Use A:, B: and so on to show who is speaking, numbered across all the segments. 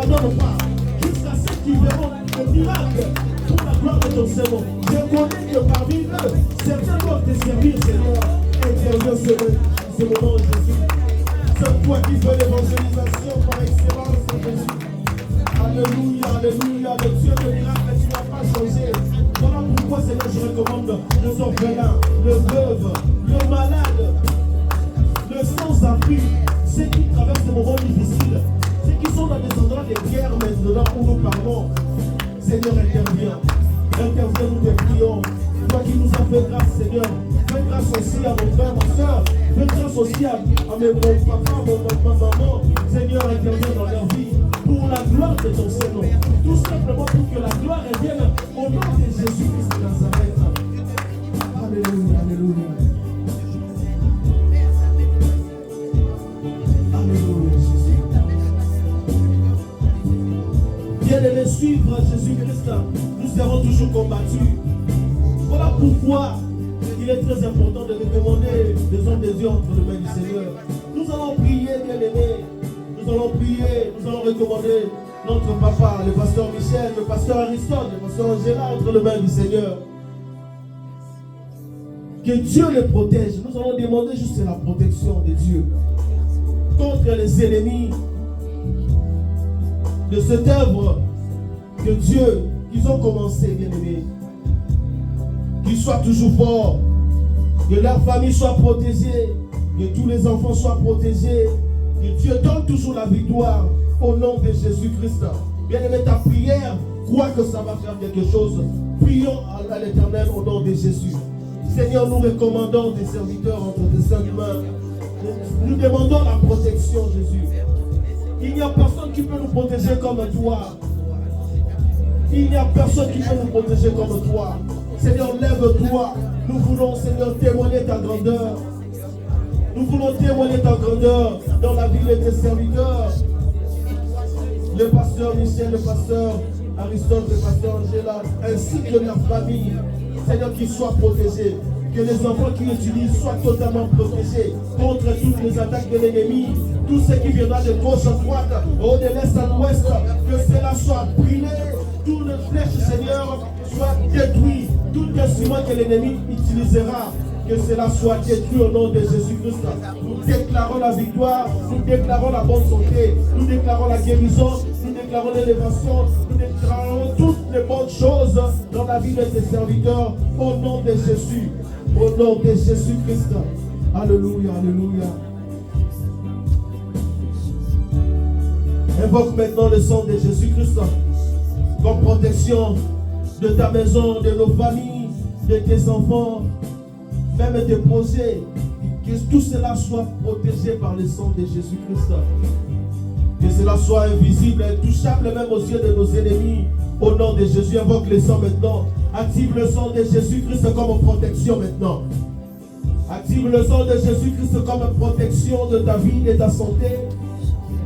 A: n'abandonne pas jusqu'à ceux qui verront le miracle pour la gloire de ton Seigneur. Je connais que parmi eux, certains doivent te servir, Seigneur. Interviens ce moment, Jésus. C'est toi qui fais l'évangélisation par excellence, Jésus. Alléluia, alléluia, le Dieu de miracle, tu n'as pas changé. Voilà pourquoi, Seigneur, je recommande les orphelins, le veuve, le malade, le sans-abri, ceux qui traversent des moments difficiles, ceux qui sont dans des endroits de guerre maintenant où nous parlons. Seigneur, interviens. Interviens, nous te prions. Toi qui nous as fait grâce, Seigneur. Fais grâce aussi à mon frère, ma soeur. Fais grâce aussi à mon papa, ma maman. Seigneur, interviens dans leur vie. Pour la gloire de ton Seigneur. Tout simplement pour que la gloire revienne au nom de Jésus-Christ de Nazareth. Alléluia, alléluia. Alléluia, Jésus. Bien-aimés, suivre Jésus-Christ, nous serons toujours combattus. Voilà pourquoi il est très important de recommander les hommes de Dieu entre les mains du Seigneur. Nous allons prier, bien-aimés. Nous allons prier, nous allons recommander notre papa, le pasteur Michel, le pasteur Aristote, le pasteur Angela entre les mains du Seigneur. Que Dieu les protège. Nous allons demander juste la protection de Dieu contre les ennemis de cette œuvre que Dieu, qu'ils ont commencé, bien-aimés. Qu'ils soient toujours forts, que leur famille soit protégée, que tous les enfants soient protégés, que Dieu donne toujours la victoire au nom de Jésus-Christ. Bien-aimé, ta prière, crois que ça va faire quelque chose. Prions à l'Éternel au nom de Jésus. Seigneur, nous recommandons des serviteurs entre tes saintes mains. Nous demandons la protection, Jésus. Il n'y a personne qui peut nous protéger comme toi. Il n'y a personne qui peut nous protéger comme toi. Seigneur, lève-toi. Nous voulons, Seigneur, témoigner ta grandeur. Nous voulons témoigner ta grandeur dans la vie de tes serviteurs. Le pasteur Michel, le pasteur Aristote, le pasteur Angela, ainsi que leur famille. Seigneur, qu'ils soient protégés. Que les enfants qui utilisent soient totalement protégés contre toutes les attaques de l'ennemi. Tout ce qui viendra de gauche à droite, de l'est à l'ouest, que cela soit brûlé. Toutes les flèches, Seigneur, soient détruites. Tout instrument que l'ennemi utilisera, que cela soit détruit au nom de Jésus-Christ. Nous déclarons la victoire, nous déclarons la bonne santé, nous déclarons la guérison, nous déclarons l'élévation, nous déclarons toutes les bonnes choses dans la vie de tes serviteurs au nom de Jésus, au nom de Jésus-Christ. Alléluia, alléluia. Invoque maintenant le sang de Jésus-Christ comme protection de ta maison, de nos familles, de tes enfants, même tes projets, que tout cela soit protégé par le sang de Jésus-Christ. Que cela soit invisible, intouchable même aux yeux de nos ennemis. Au nom de Jésus, invoque le sang maintenant. Active le sang de Jésus-Christ comme protection maintenant. Active le sang de Jésus-Christ comme protection de ta vie, de ta santé.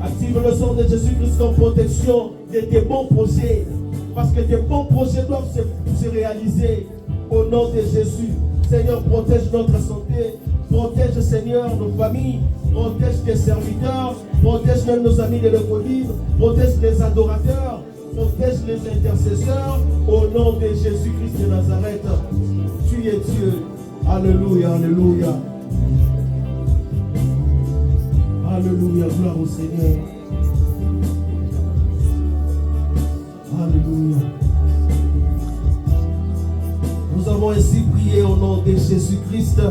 A: Active le sang de Jésus-Christ comme protection de tes bons projets. Parce que tes bons projets doivent se réaliser au nom de Jésus. Seigneur, protège notre santé. Protège, Seigneur, nos familles. Protège tes serviteurs. Protège même nos amis de l'école. Protège les adorateurs. Protège les intercesseurs. Au nom de Jésus-Christ de Nazareth. Tu es Dieu. Alléluia, alléluia. Alléluia, gloire au Seigneur. Alléluia. Nous avons ainsi prié au nom de Jésus-Christ.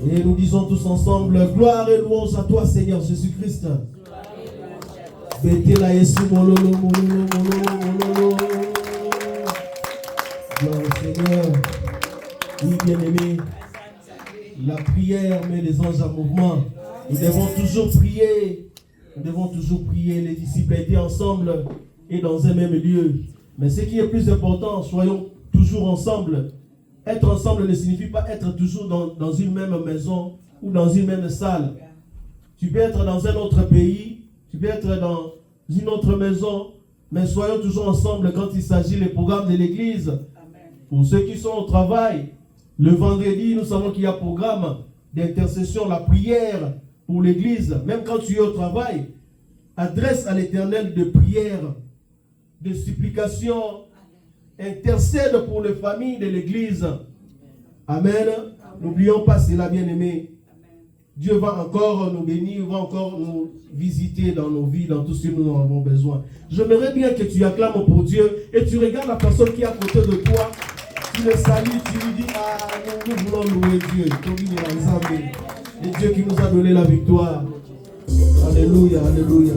A: Et nous disons tous ensemble, gloire et louange à toi, Seigneur Jésus-Christ. Gloire au Seigneur. Oui, bien-aimé, la prière met les anges en mouvement. Nous devons toujours prier. Nous devons toujours prier. Les disciples étaient ensemble et dans un même lieu. Mais ce qui est plus important, soyons toujours ensemble. Être ensemble ne signifie pas être toujours dans une même maison ou dans une même salle. Tu peux être dans un autre pays, tu peux être dans une autre maison, mais soyons toujours ensemble quand il s'agit des programmes de l'église. Pour ceux qui sont au travail, le vendredi, nous savons qu'il y a programme d'intercession, la prière pour l'église. Même quand tu es au travail, adresse à l'Éternel de prières, de supplications, intercède pour les familles de l'Église. Amen. N'oublions pas cela, bien-aimés. Dieu va encore nous bénir, va encore nous visiter dans nos vies, dans tout ce que nous avons besoin. J'aimerais bien que tu acclames pour Dieu et tu regardes la personne qui est à côté de toi. Tu le salues, tu lui dis, ah, nous voulons louer Dieu. Et Dieu qui nous a donné la victoire. Alléluia, alléluia.